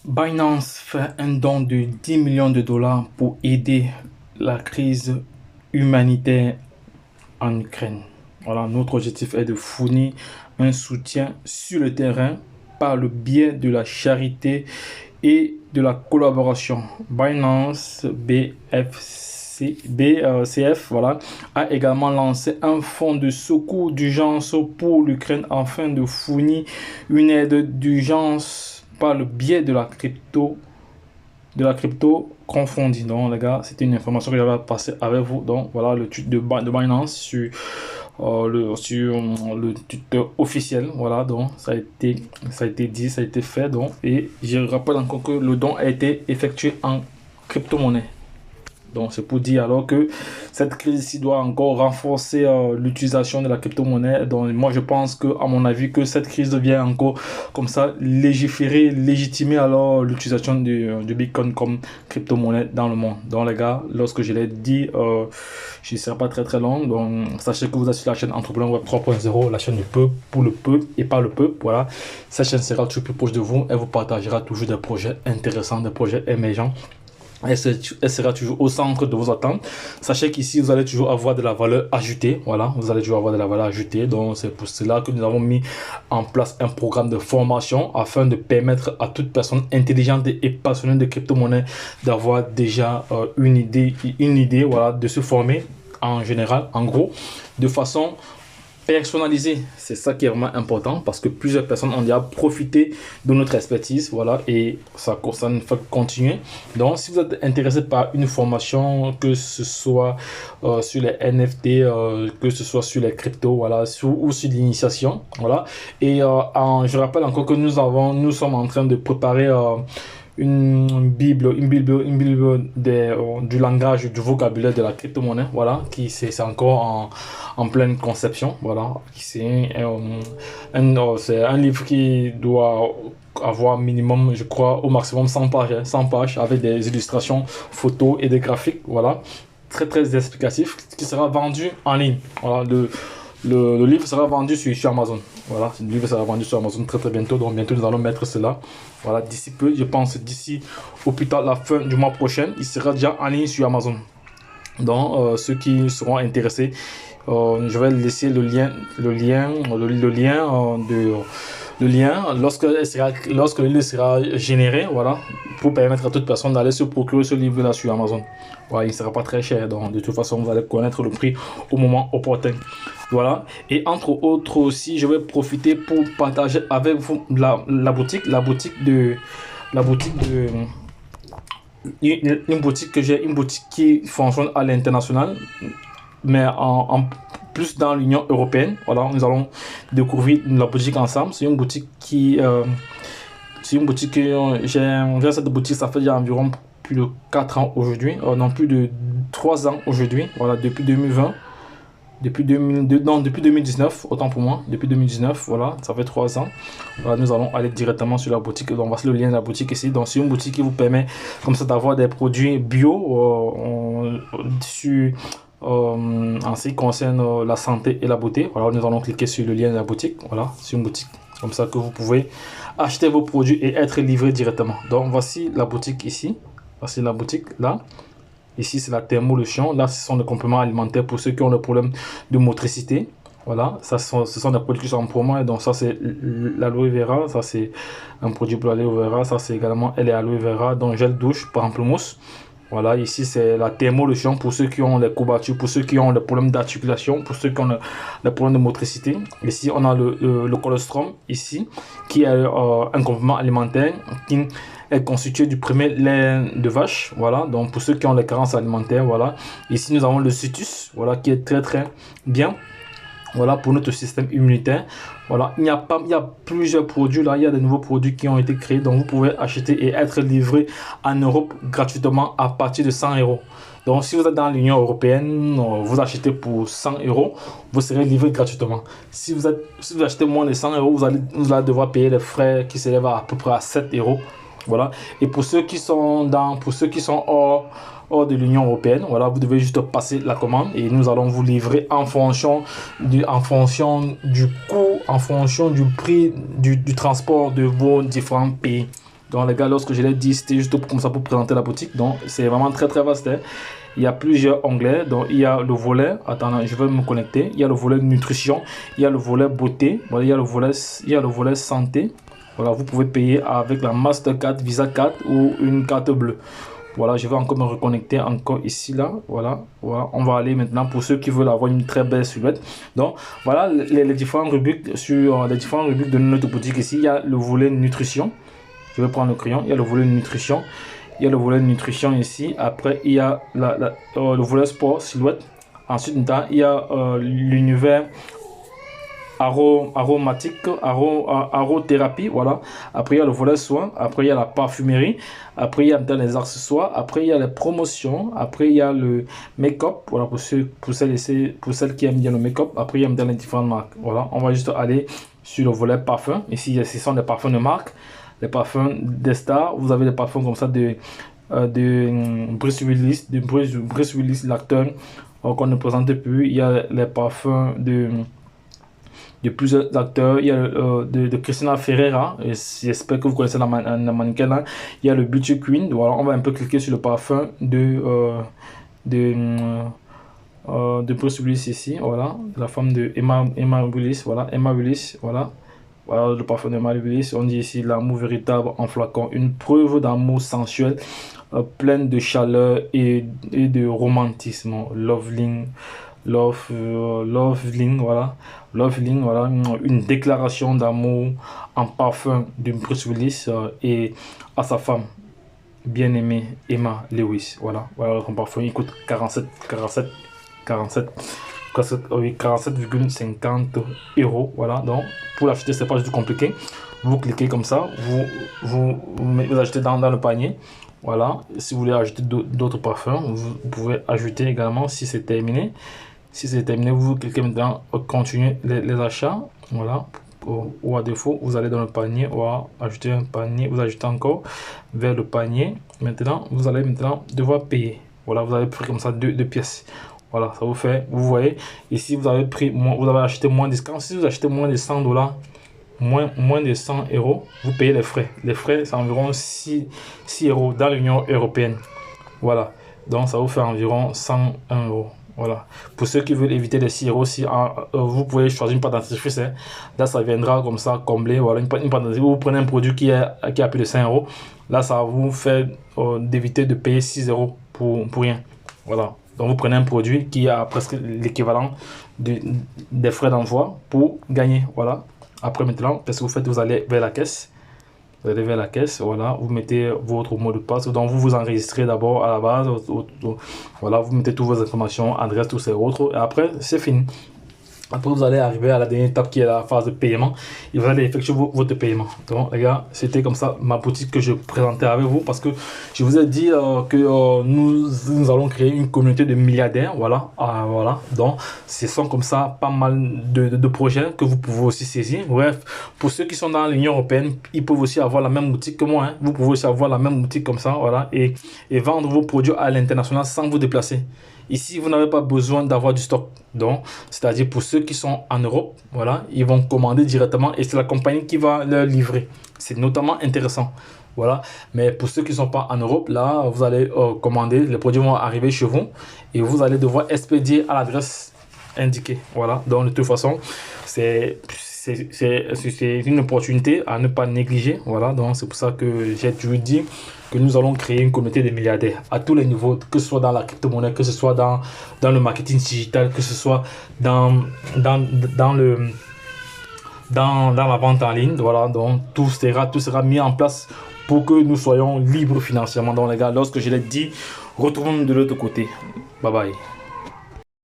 Binance fait un don de 10 millions de dollars pour aider la crise humanitaire en Ukraine. Voilà, notre objectif est de fournir un soutien sur le terrain par le biais de la charité et de la collaboration. Binance BCF voilà, a également lancé un fonds de secours d'urgence pour l'Ukraine afin de fournir une aide d'urgence par le biais de la crypto confondue. Donc les gars, c'était une information que j'avais passée avec vous. Donc voilà le tweet de Binance sur le tweet officiel. Voilà, donc ça a été dit, ça a été fait. Donc, et je rappelle encore que le don a été effectué en crypto-monnaie. Donc, c'est pour dire alors que cette crise-ci doit encore renforcer l'utilisation de la crypto-monnaie. Donc, moi, je pense que, à mon avis, que cette crise vient encore comme ça légitimer alors l'utilisation du Bitcoin comme crypto-monnaie dans le monde. Donc, les gars, lorsque je l'ai dit, je ne serai pas très très long. Donc, sachez que vous êtes sur la chaîne Entrepreneur Web 3.0, la chaîne du peuple, pour le peuple et par le peuple. Voilà, cette chaîne sera toujours plus proche de vous. Elle vous partagera toujours des projets intéressants, des projets émergents. Elle sera toujours au centre de vos attentes. Sachez qu'ici, vous allez toujours avoir de la valeur ajoutée. Voilà, vous allez toujours avoir de la valeur ajoutée. Donc, c'est pour cela que nous avons mis en place un programme de formation afin de permettre à toute personne intelligente et passionnée de crypto-monnaie d'avoir déjà une idée, voilà, de se former en général, en gros, de façon personnalisé. C'est ça qui est vraiment important parce que plusieurs personnes ont déjà profité de notre expertise, voilà, et ça ne fait que continuer. Donc, si vous êtes intéressé par une formation, que ce soit sur les NFT, que ce soit sur les cryptos, voilà, ou sur l'initiation, voilà. Et je rappelle encore que nous sommes en train de préparer une bible du langage, du vocabulaire de la crypto-monnaie, voilà, c'est encore en pleine conception, voilà. C'est un livre qui doit avoir minimum, je crois, au maximum 100 pages, 100 pages avec des illustrations, photos et des graphiques, voilà, très très explicatif, qui sera vendu en ligne, voilà. Le livre sera vendu sur Amazon. Voilà, le livre sera vendu sur Amazon très très bientôt. Donc bientôt nous allons mettre cela. Voilà, d'ici peu, je pense d'ici au plus tard la fin du mois prochain, il sera déjà en ligne sur Amazon. Donc ceux qui seront intéressés, je vais laisser le lien lorsque le livre sera généré, voilà, pour permettre à toute personne d'aller se procurer ce livre là sur Amazon. Voilà, il ne sera pas très cher, donc de toute façon vous allez connaître le prix au moment opportun. Voilà, et entre autres aussi, je vais profiter pour partager avec vous la boutique une boutique qui fonctionne à l'international, mais en plus dans l'Union européenne. Voilà, nous allons découvrir la boutique ensemble. C'est une boutique j'ai cette boutique, ça fait déjà environ plus de 4 ans aujourd'hui, non, plus de 3 ans aujourd'hui, voilà, depuis 2020. Depuis 2019, autant pour moi, depuis 2019, voilà, ça fait 3 ans. Voilà, nous allons aller directement sur la boutique. Donc, voici le lien de la boutique ici. Donc, c'est une boutique qui vous permet comme ça d'avoir des produits bio en ce qui concerne la santé et la beauté. Voilà, nous allons cliquer sur le lien de la boutique. Voilà, c'est une boutique comme ça que vous pouvez acheter vos produits et être livré directement. Donc, voici la boutique ici. Voici la boutique là. Ici, c'est la thermolution. Là, ce sont des compléments alimentaires pour ceux qui ont des problèmes de motricité. Voilà, ce sont des produits qui sont en promo. Donc, ça, c'est l'aloe vera. Ça, c'est un produit pour l'aloe vera. Ça, c'est également l'aloe vera. Donc, gel douche, pamplemousse. Voilà, ici, c'est la thermolution pour ceux qui ont les courbatures, pour ceux qui ont des problèmes d'articulation, pour ceux qui ont des problèmes de motricité. Ici, on a le colostrum, ici, qui est un complément alimentaire qui est constitué du premier lait de vache. Voilà, donc pour ceux qui ont les carences alimentaires, voilà. Ici, nous avons le citus, voilà, qui est très très bien. Voilà, pour notre système immunitaire. Voilà, il y a plusieurs produits là, il y a de nouveaux produits qui ont été créés, donc vous pouvez acheter et être livré en Europe gratuitement à partir de 100 euros. Donc si vous êtes dans l'Union européenne, vous achetez pour 100 euros, vous serez livré gratuitement. Si vous achetez moins de 100 euros, vous allez devoir payer les frais qui s'élèvent à peu près à 7 euros. Voilà, et pour ceux qui sont hors de l'Union européenne, voilà, vous devez juste passer la commande et nous allons vous livrer en fonction du coût, en fonction du prix du transport de vos différents pays. Donc les gars, lorsque je l'ai dit, c'était juste comme ça pour présenter la boutique. Donc c'est vraiment très vaste. Hein. Il y a plusieurs onglets. Donc il y a le volet, attends, je vais me connecter. Il y a le volet nutrition, il y a le volet beauté, voilà, il y a le volet santé. Voilà, vous pouvez payer avec la Mastercard, Visa Card ou une carte bleue. Voilà, je vais encore me reconnecter encore ici, là. Voilà, on va aller maintenant pour ceux qui veulent avoir une très belle silhouette. Donc, voilà les différentes rubriques sur les différentes rubriques de notre boutique ici. Il y a le volet nutrition. Je vais prendre le crayon. Il y a le volet nutrition. Il y a le volet nutrition ici. Après, il y a le volet sport, silhouette. Ensuite, il y a l'univers aromatique, arothérapie, voilà. Après il y a le volet soins, après il y a la parfumerie, après il y a les accessoires, après il y a les promotions, après il y a le make-up, voilà, pour celles qui aiment bien le make-up. Après il y a les différentes marques. Voilà, on va juste aller sur le volet parfum. Ici ce sont des parfums de marque, les parfums des stars. Vous avez des parfums comme ça de Bruce Willis, l'acteur qu'on ne présente plus. Il y a les parfums de plusieurs acteurs. Il y a de Christina Ferreira, j'espère que vous connaissez la mannequin là. Il y a le Beauty Queen. Voilà, on va un peu cliquer sur le parfum de Bruce Willis ici. Voilà, la femme de Emma Willis. Voilà, Emma Willis. Voilà, le parfum de Emma Willis. On dit ici l'amour véritable en flacon, une preuve d'amour sensuel, pleine de chaleur et de romantisme. Loveling, voilà, une déclaration d'amour en parfum de Bruce Willis et à sa femme bien-aimée Emma Lewis. Voilà, son parfum, il coûte 47,50 €. Voilà, donc pour l'acheter, c'est pas du tout compliqué. Vous cliquez comme ça, vous achetez dans le panier. Voilà, si vous voulez ajouter d'autres parfums, vous pouvez ajouter également. Si c'est terminé, vous cliquez maintenant continuer les achats. Voilà, ou à défaut, vous allez dans le panier, ou ajouter un panier, vous ajoutez encore vers le panier. Maintenant, vous allez devoir payer. Voilà, vous avez pris comme ça deux pièces. Voilà, ça vous fait, vous voyez, ici vous avez acheté moins de 100. Si vous achetez moins de 100 $, moins de 100 €, vous payez les frais. Les frais, c'est environ 6 € dans l'Union européenne. Voilà, donc ça vous fait environ 101 €. Voilà, pour ceux qui veulent éviter les 6 €, vous pouvez choisir une pâte dentifrice. Hein. Là, ça viendra comme ça combler. Voilà, une pâte dentifrice. Vous prenez un produit qui a plus de 5 €. Là, ça vous fait d'éviter de payer 6 € pour rien. Voilà. Donc vous prenez un produit qui a presque l'équivalent des frais d'envoi pour gagner. Voilà. Après maintenant, qu'est-ce que vous faites? Vous allez vers la caisse. Voilà, vous mettez votre mot de passe. Donc vous vous enregistrez d'abord à la base. Voilà, vous mettez toutes vos informations, adresse, tous ces autres. Et après, c'est fini. Après, vous allez arriver à la dernière étape qui est la phase de paiement. Et vous allez effectuer votre paiement. Donc, les gars, c'était comme ça ma boutique que je présentais avec vous. Parce que je vous ai dit que nous allons créer une communauté de milliardaires. Voilà. Voilà. Donc, ce sont comme ça pas mal de projets que vous pouvez aussi saisir. Bref, pour ceux qui sont dans l'Union européenne, ils peuvent aussi avoir la même boutique que moi. Hein. Vous pouvez aussi avoir la même boutique comme ça. Voilà. Et vendre vos produits à l'international sans vous déplacer. Ici, vous n'avez pas besoin d'avoir du stock. Donc, c'est-à-dire pour ceux qui sont en Europe, voilà, ils vont commander directement et c'est la compagnie qui va leur livrer. C'est notamment intéressant. Voilà. Mais pour ceux qui ne sont pas en Europe, là, vous allez commander, les produits vont arriver chez vous et vous allez devoir expédier à l'adresse indiquée. Voilà. Donc, de toute façon, c'est une opportunité à ne pas négliger. Voilà, donc c'est pour ça que j'ai toujours dit que nous allons créer une communauté de milliardaires à tous les niveaux, que ce soit dans la crypto-monnaie, que ce soit dans le marketing digital, que ce soit dans la vente en ligne. Voilà, donc tout sera mis en place pour que nous soyons libres financièrement. Donc les gars, lorsque je l'ai dit, retrouvons-nous de l'autre côté. Bye bye.